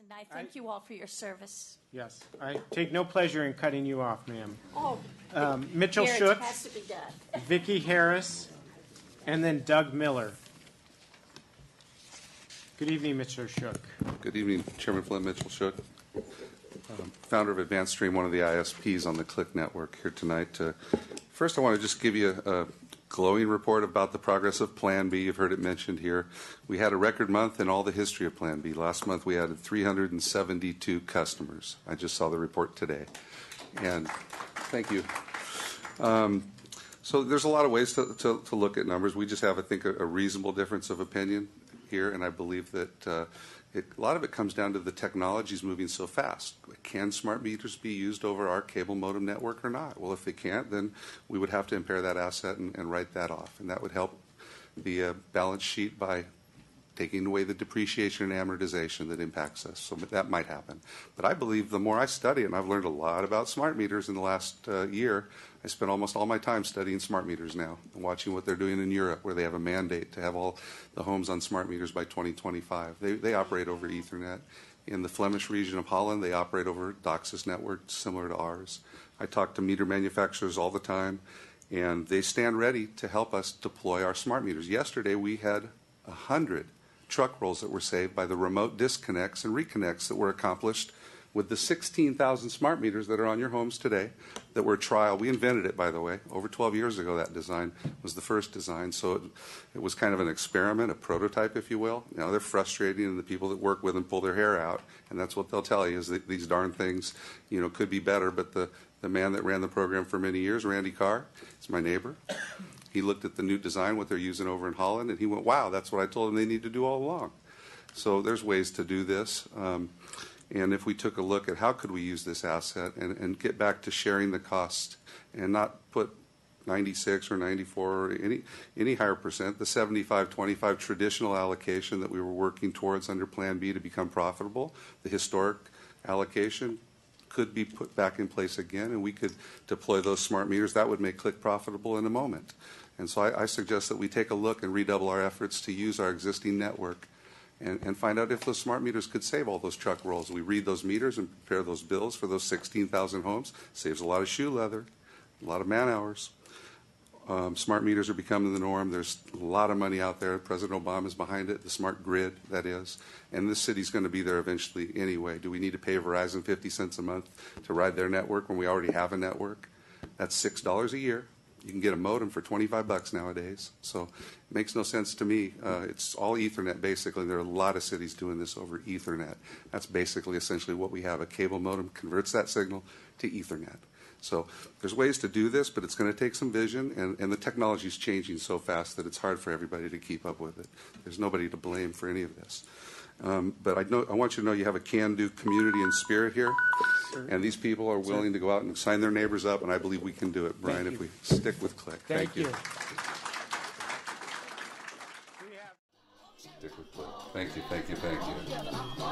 and I thank you all for your service. Yes, I take no pleasure in cutting you off, ma'am. Oh, Mitchell here, Shook, it has to be done. Vicki Harris, and then Doug Miller. Good evening, Mr. Shook. Good evening, Chairman Flynn. Mitchell Shook, founder of Advanced Stream, one of the ISPs on the Click Network, here tonight. First, I want to just give you a glowing report about the progress of Plan B. You've heard it mentioned here. We had a record month in all the history of Plan B. Last month, we added 372 customers. I just saw the report today. And thank you. So there's a lot of ways to look at numbers. We just have, I think, a reasonable difference of opinion here, and I believe that a lot of it comes down to the technologies moving so fast. Can smart meters be used over our cable modem network or not? Well, if they can't, then we would have to impair that asset and write that off, and that would help the balance sheet by taking away the depreciation and amortization that impacts us. So that might happen. But I believe the more I study, and I've learned a lot about smart meters in the last year. I spend almost all my time studying smart meters now and watching what they're doing in Europe, where they have a mandate to have all the homes on smart meters by 2025. They operate over Ethernet. In the Flemish region of Holland, they operate over DOCSIS networks similar to ours. I talk to meter manufacturers all the time, and they stand ready to help us deploy our smart meters. Yesterday, we had 100 truck rolls that were saved by the remote disconnects and reconnects that were accomplished with the 16,000 smart meters that are on your homes today that were trial. We invented it, by the way. Over 12 years ago, that design was the first design. So it was kind of an experiment, a prototype, if you will. Now they're frustrating, and the people that work with them pull their hair out, and that's what they'll tell you is that these darn things, could be better. But the man that ran the program for many years, Randy Carr, is my neighbor. He looked at the new design, what they're using over in Holland, and he went, wow, that's what I told them they need to do all along. So there's ways to do this. And if we took a look at how could we use this asset and get back to sharing the cost and not put 96 or 94 or any higher percent, the 75-25 traditional allocation that we were working towards under Plan B to become profitable, the historic allocation could be put back in place again, and we could deploy those smart meters. That would make Click profitable in a moment. And so I suggest that we take a look and redouble our efforts to use our existing network and find out if those smart meters could save all those truck rolls. We read those meters and prepare those bills for those 16,000 homes. Saves a lot of shoe leather, a lot of man hours. Smart meters are becoming the norm. There's a lot of money out there. President Obama is behind it, the smart grid, that is. And this city's going to be there eventually anyway. Do we need to pay Verizon 50 cents a month to ride their network when we already have a network? That's $6 a year. You can get a modem for 25 bucks nowadays. So it makes no sense to me. It's all Ethernet, basically. There are a lot of cities doing this over Ethernet. That's basically essentially what we have. A cable modem converts that signal to Ethernet. So there's ways to do this, but it's going to take some vision, and the technology is changing so fast that it's hard for everybody to keep up with it. There's nobody to blame for any of this. But I want you to know you have a can-do community and spirit here, and these people are willing to go out and sign their neighbors up, and I believe we can do it, Brian, if we stick with Click. Thank you. Stick with Click. Thank you, thank you, thank you.